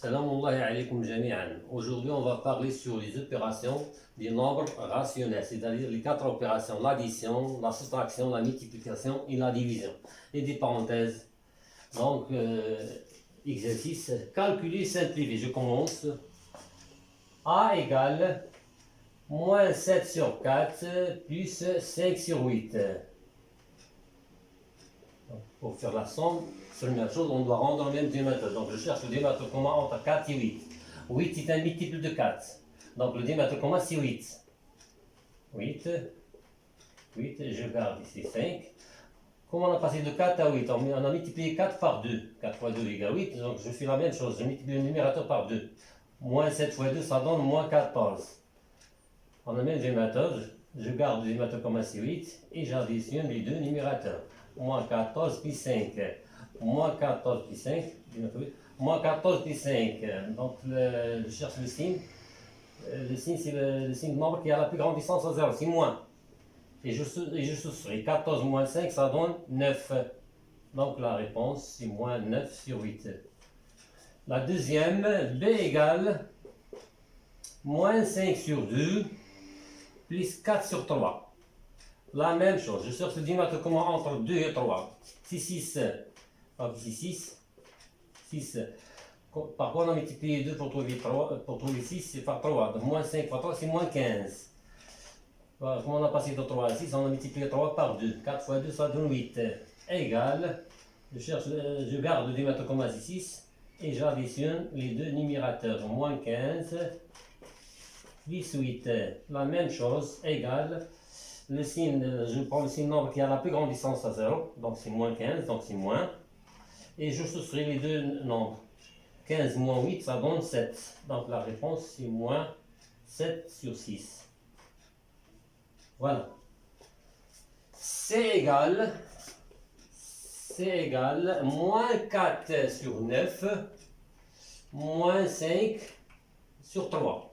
Salamullahi alaykum jami'an. Aujourd'hui, on va parler sur les opérations des nombres rationnels, c'est-à-dire les 4 opérations, l'addition, la soustraction, la multiplication et la division. Et des parenthèses. Donc, exercice, calculer, simplifier. Je commence. A égale moins 7 sur 4 plus 5 sur 8. Donc, pour faire la somme, première chose, on doit rendre le même dénominateur. Donc je cherche le dénominateur commun entre 4 et 8. 8 est un multiple de 4. Donc le dénominateur commun c'est 8. 8, je garde ici 5. Comment on a passé de 4 à 8? On a multiplié 4 par 2. 4 fois 2 égale 8. Donc je fais la même chose, je multiplie le numérateur par 2. Moins 7 fois 2, ça donne moins 14. On a le même dénominateur, je garde le dénominateur commun c'est 8. Et j'additionne les deux numérateurs. Moins 14 puis 5. Moins 14 puis 5. Moins 14 puis 5. Donc je cherche le signe. Le signe c'est le signe de nombre qui a la plus grande distance à 0. C'est moins. Et je soustrais. 14 moins 5, ça donne 9. Donc la réponse c'est moins 9 sur 8. La deuxième, B égale moins 5 sur 2 plus 4 sur 3. La même chose, je cherche le dénominateur commun entre 2 et 3. C'est 6. Donc ici 6. Par contre, on a multiplié 2 pour trouver 6, c'est par 3. Donc moins 5 fois 3, c'est moins 15. Voilà, comme on a passé de 3 à 6, on a multiplié 3 par 2. 4 fois 2, ça donne 8. Égal, je garde le dénominateur commun, c'est 6. Et j'additionne les deux numérateurs. Moins 15 plus 8. La même chose, égal. Le signe, je prends le signe nombre qui a la plus grande distance à 0, donc c'est moins 15, donc c'est moins. Et je soustrais les deux nombres. 15 moins 8, ça donne 7. Donc la réponse, c'est moins 7 sur 6. Voilà. C'est égal moins 4 sur 9, moins 5 sur 3.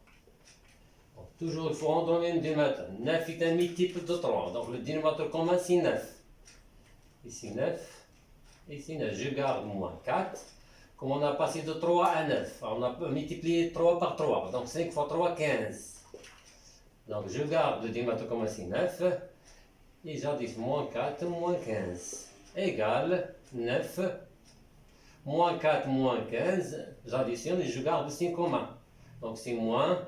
Toujours, il faut rendre le même dénominateur. 9 est un multiple de 3. Donc le dénominateur commun, c'est 9. Ici 9. Ici 9. Je garde moins 4. Comme on a passé de 3 à 9, on a multiplié 3 par 3. Donc 5 fois 3, 15. Donc je garde le dénominateur commun, c'est 9. Et j'additionne moins 4, moins 15. Égale 9. Moins 4, moins 15. J'additionne et je garde le signe commun. Donc c'est moins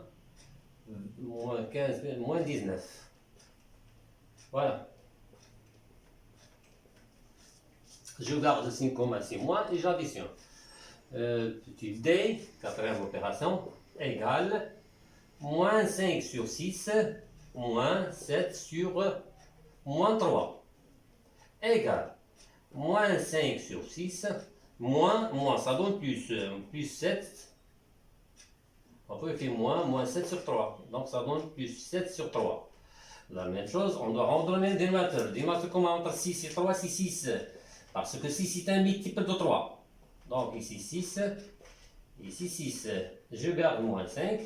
15, moins 19. Voilà. Je garde le signe commun, c'est moins, et j'additionne. Petit d, quatrième opération, égale moins 5 sur 6, moins 7 sur moins 3. Égale moins 5 sur 6, moins, ça donne plus 7. On peut faire moins 7 sur 3. Donc ça donne plus 7 sur 3. La même chose, on doit rendre le même dénominateur. Le dénominateur commun entre 6 et 3, c'est 6. Parce que 6 est un multiple de 3. Donc ici 6, ici 6. Je garde moins 5.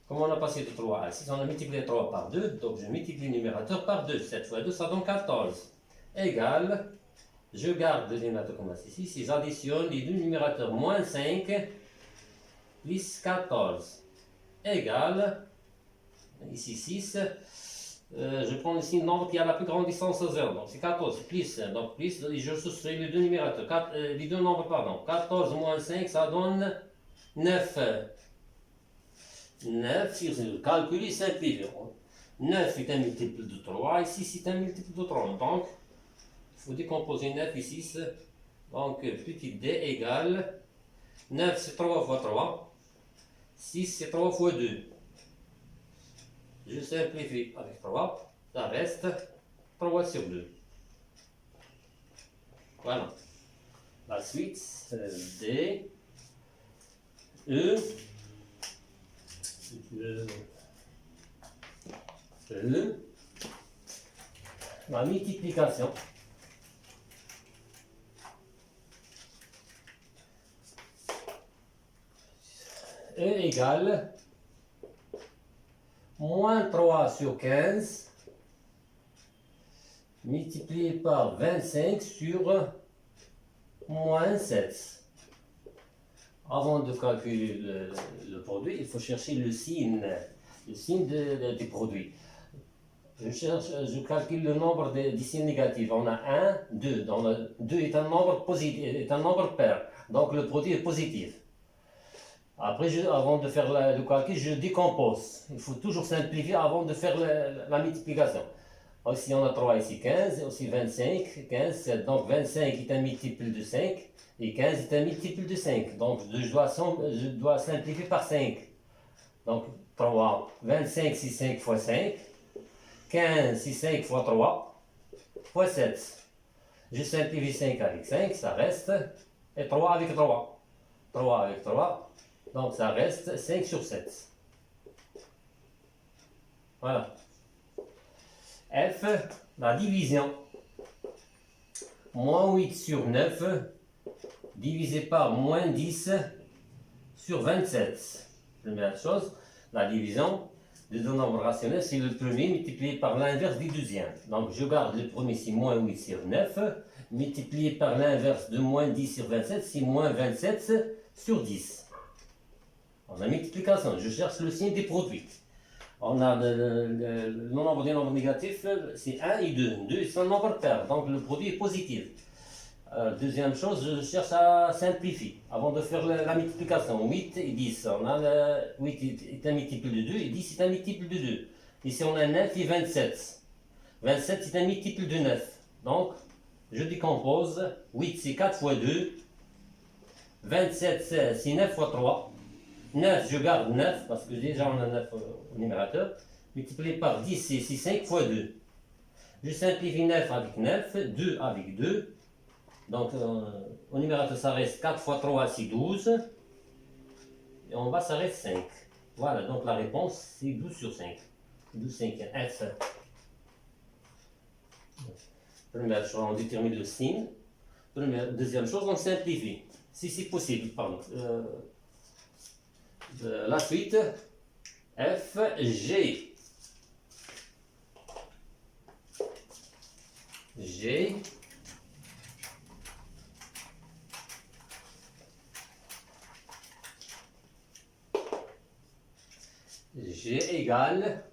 Comme on a passé de 3 à 6, on a multiplié 3 par 2. Donc je multiplie le numérateur par 2. 7 fois 2, ça donne 14. Égal, je garde le dénominateur commun, c'est 6. Et j'additionne les deux numérateurs, moins 5 plus 14 égale, ici 6, je prends le signe nombre qui a la plus grande distance à 0, donc c'est 14 plus, donc plus, et je soustrais les deux numérateurs, les deux nombres, pardon, 14 moins 5, ça donne 9. 9, si vous calculez, simplifiez. 9 est un multiple de 3, et 6 est un multiple de 3, donc il faut décomposer 9 et 6, donc petit d égale, 9 c'est 3 fois 3, 6 c'est 3 fois 2. Je simplifie avec 3, ça reste 3 sur 2. Voilà. La suite, D, E, la multiplication. E égale moins 3 sur 15 multiplié par 25 sur moins 7. avant de calculer le produit, il faut chercher le signe du produit. Je calcule le nombre des signes négatifs. On a 1, 2. 2 est un nombre positif, est un nombre pair. Donc le produit est positif. Après, avant de faire le calcul, je décompose. Il faut toujours simplifier avant de faire la multiplication. Ici, on a 3, ici 15, aussi 25, 15, 7. Donc 25 est un multiple de 5 et 15 est un multiple de 5. Donc je dois simplifier par 5. Donc 3, 25 c'est 5 fois 5. 15 c'est 5 fois 3 fois 7. Je simplifie 5 avec 5, ça reste. Et 3 avec 3. 3 avec 3. Donc ça reste 5 sur 7. Voilà. F, la division. Moins 8 sur 9 divisé par moins 10 sur 27. Première chose, la division des deux nombres rationnels, c'est le premier multiplié par l'inverse du deuxième. Donc je garde le premier, c'est moins 8 sur 9, multiplié par l'inverse de moins 10 sur 27, c'est moins 27 sur 10. On a multiplication, je cherche le signe des produits. On a le nombre des nombres négatifs, c'est 1 et 2. 2 c'est un nombre pair, donc le produit est positif. Deuxième chose, je cherche à simplifier avant de faire la multiplication. 8 et 10. On a 8 est un multiple de 2 et 10 est un multiple de 2. Ici on a 9 et 27. 27 est un multiple de 9. Donc, je décompose. 8 c'est 4 fois 2. 27 c'est 9 fois 3. 9, je garde 9 parce que déjà on a 9 au numérateur. Multiplié par 10 c'est 5 fois 2. Je simplifie 9 avec 9, 2 avec 2. Donc, au numérateur, ça reste 4 fois 3, c'est 12. Et en bas, ça reste 5. Voilà, donc la réponse, c'est 12 sur 5. 12 cinquième, F. Première chose, on détermine le signe. Deuxième chose, on simplifie. Si c'est possible, pardon. La suite, F, G. G. G égale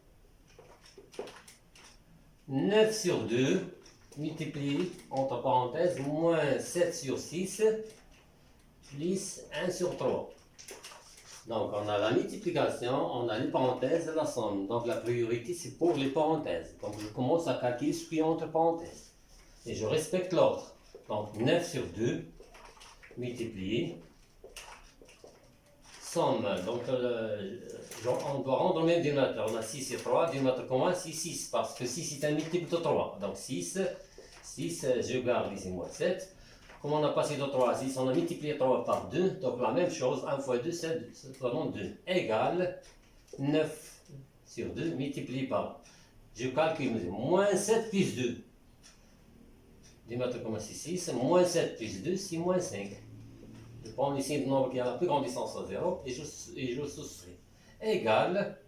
9 sur 2 multiplié entre parenthèses moins 7 sur 6 plus 1 sur 3. Donc on a la multiplication, on a les parenthèses et la somme. Donc la priorité c'est pour les parenthèses. Donc je commence à calculer ce qui est entre parenthèses. Et je respecte l'ordre. Donc 9 sur 2 multiplié. Somme, donc on doit rendre le même dénominateur. On a 6 et 3, dénominateur commun c'est 6 parce que 6 est un multiple de 3. Donc 6, je garde ici moins 7. Comme on a passé de 3 à 6, on a multiplié 3 par 2. Donc la même chose, 1 fois 2, c'est 2. C'est vraiment 2. Égale 9 sur 2 multiplié par, je calcule, moins 7 plus 2. Dénominateur commun c'est 6, moins 7 plus 2, c'est moins 5. Je prends le signe de nombre qui a la plus grande distance à 0 et je soustrais. Égal,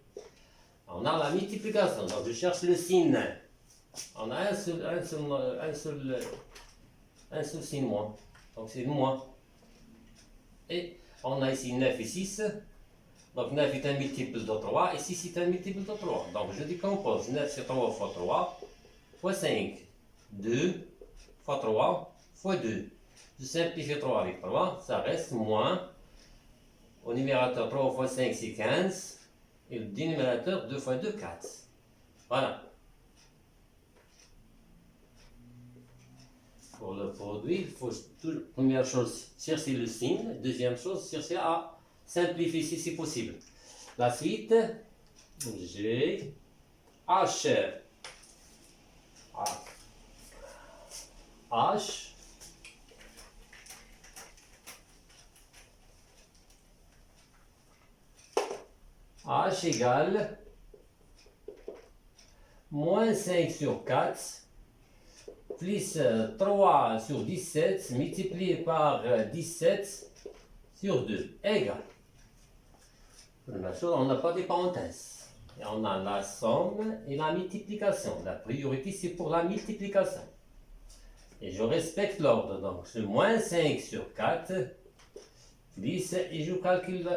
on a la multiplication, donc je cherche le signe. On a un seul signe moins, donc c'est le moins. Et on a ici 9 et 6, donc 9 est un multiple de 3 et 6 est un multiple de 3. Donc je décompose, 9 c'est 3 fois 3 fois 5, 2 fois 3 fois 2. Je simplifie 3 avec 3, ça reste moins. Au numérateur, 3 fois 5, c'est 15. Et le dénominateur, 2 fois 2, 4. Voilà. Pour le produit, il faut, première chose, chercher le signe. Deuxième chose, chercher à simplifier si c'est possible. La suite, G, H, H, H égale moins 5 sur 4 plus 3 sur 17 multiplié par 17 sur 2 égale. Première chose, on n'a pas de parenthèses. Et on a la somme et la multiplication. La priorité, c'est pour la multiplication. Et je respecte l'ordre. Donc, c'est moins 5 sur 4 plus, et je calcule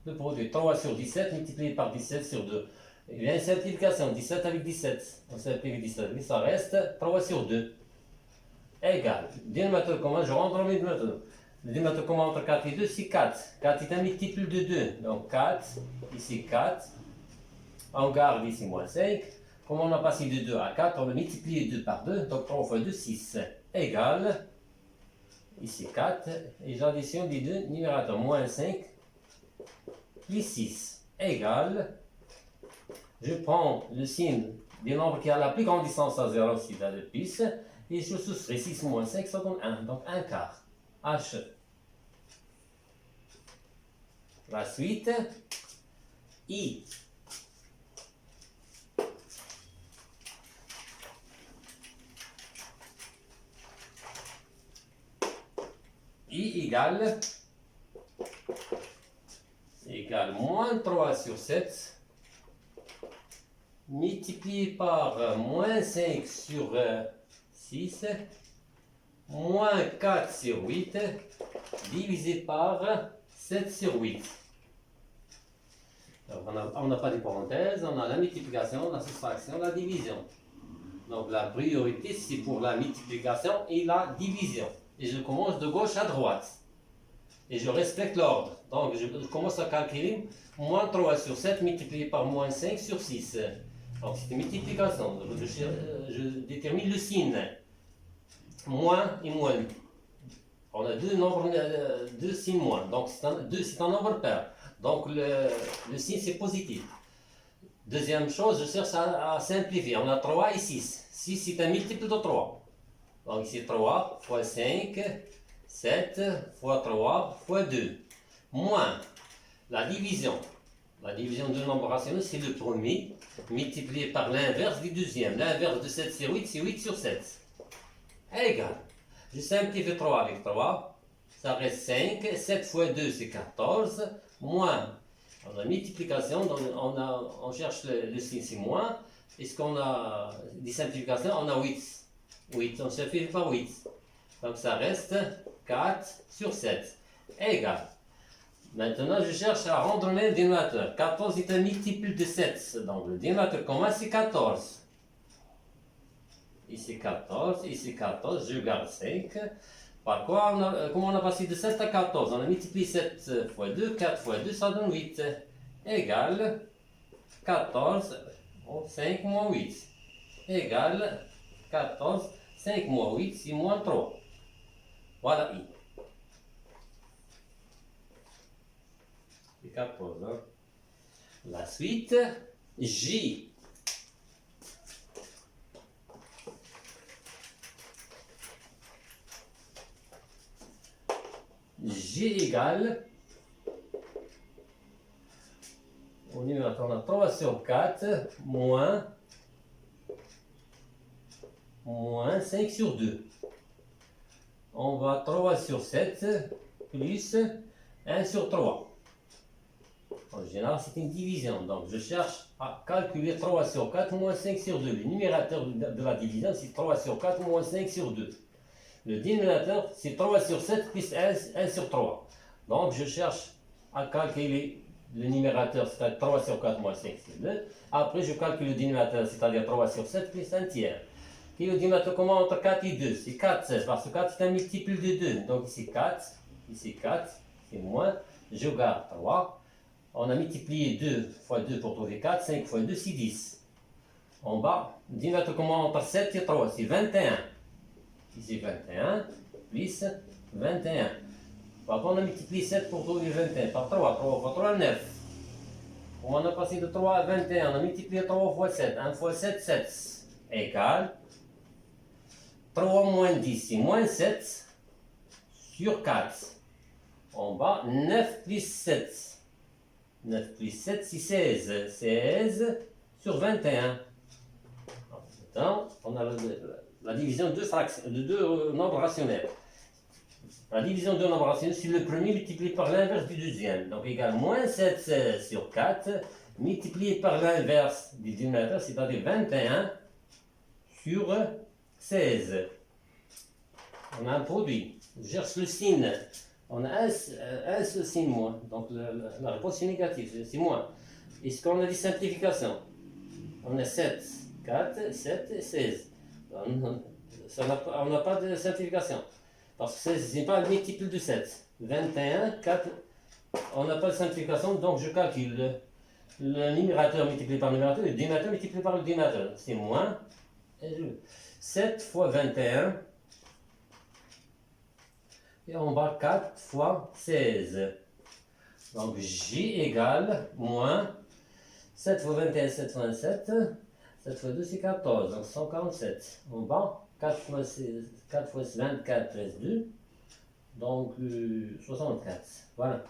le produit. 3 sur 17 multiplié par 17 sur 2. Il y a une simplification, 17 avec 17. On simplifie 17, ça reste 3 sur 2. Égal. Dénominateur commun, je rentre dans le dénominateur. Le dénominateur commun entre 4 et 2, c'est 4. 4 est un multiple de 2. Donc 4, ici 4. On garde ici moins 5. Comme on a passé de 2 à 4, on a multiplié 2 par 2. Donc 3 fois 2, 6. Égal. Ici 4. Et j'additionne les deux numérateurs. Moins 5 plus 6. Égal. Je prends le signe des nombres qui a la plus grande distance à 0, c'est là de plus. Et je soustrais 6 moins 5, ça donne 1. Donc 1 quart. H. La suite. I. I égale moins 3 sur 7 multiplié par moins 5 sur 6 moins 4 sur 8 divisé par 7 sur 8. Alors, on n'a pas de parenthèses, on a la multiplication, la soustraction, la division. Donc la priorité c'est pour la multiplication et la division. Et je commence de gauche à droite. Et je respecte l'ordre. Donc je commence à calculer moins 3 sur 7 multiplié par moins 5 sur 6. Donc c'est une multiplication. Je détermine le signe. Moins et moins. On a deux nombres, deux signes moins. Donc c'est un nombre pair. Donc le signe c'est positif. Deuxième chose, je cherche à simplifier. On a 3 et 6. 6 c'est un multiple de 3. Donc ici 3 fois 5, 7 fois 3 fois 2. Moins la division. La division de nombre rationnel, c'est le premier, multiplié par l'inverse du deuxième. L'inverse de 7 sur 8, c'est 8 sur 7. Égal. Je simplifie 3 avec 3. Ça reste 5. 7 fois 2, c'est 14. Moins. On a multiplication, on cherche le signe, c'est moins. Est-ce qu'on a des simplifications? On a 8. 8, on simplifie par 8. Donc ça reste 4 sur 7. Égal. Maintenant, je cherche à rendre le dénominateur. 14 est un multiple de 7. Donc le dénominateur commun, c'est 14. Ici 14, ici 14, je garde 5. Par quoi, comment on a passé de 7 à 14? On a multiplié 7 fois 2, 4 fois 2, ça donne 8. Égal 14, 5 moins 8. Égal 14, 5 moins 8, c'est moins 3. Voilà I. C'est 14. Hein? La suite, J. J égale, au numérateur, on a 3 sur 4 moins 5 sur 2. On va 3 sur 7 plus 1 sur 3. En général, c'est une division. Donc, je cherche à calculer 3 sur 4 moins 5 sur 2. Le numérateur de la division, c'est 3 sur 4 moins 5 sur 2. Le dénominateur, c'est 3 sur 7 plus 1 sur 3. Donc, je cherche à calculer le numérateur, c'est-à-dire 3 sur 4 moins 5 sur 2. Après, je calcule le dénominateur, c'est-à-dire 3 sur 7 plus 1 tiers. Et le dénominateur commun entre 4 et 2, c'est 4, 16, parce que 4 c'est un multiple de 2. Donc, ici 4, c'est moins. Je garde 3. On a multiplié 2 fois 2 pour trouver 4, 5 fois 2, c'est 10. En bas, le dénominateur commun entre 7 et 3, c'est 21. Ici 21, plus 21. Par contre, on a multiplié 7 pour trouver 21 par 3. 3 fois 3, 9. Comme on a passé de 3 à 21, on a multiplié 3 fois 7. 1 fois 7, 7. Égale 3 moins 10, c'est moins 7 sur 4. En bas, 9 plus 7. 9 plus 7, c'est 16. 16 sur 21. Maintenant, on a la division de deux nombres rationnels. La division de nombres rationnels, c'est le premier multiplié par l'inverse du deuxième. Donc, égal moins 7 sur 4, multiplié par l'inverse du dénominateur, c'est-à-dire 21 sur 16. On a un produit. Je cherche le signe. On a un seul signe moins. Donc la réponse est négative, c'est moins. Est-ce qu'on a des simplifications? On a 7, 4, 7, 16. On n'a pas de simplification. Parce que ce n'est pas le multiple de 7. 21, 4, on n'a pas de simplification, donc je calcule le numérateur multiplié par le numérateur et le dénominateur multiplié par le dénominateur. C'est moins. 7 fois 21. Et en bas 4 fois 16. Donc J égale moins 7 fois 21, 7 fois 27. 7 fois 2 c'est 14, donc 147. En bas 4 fois 6, 4 fois 24 plus 2. Donc 64. Voilà.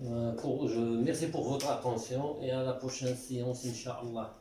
Merci pour votre attention et à la prochaine séance, Inch'Allah.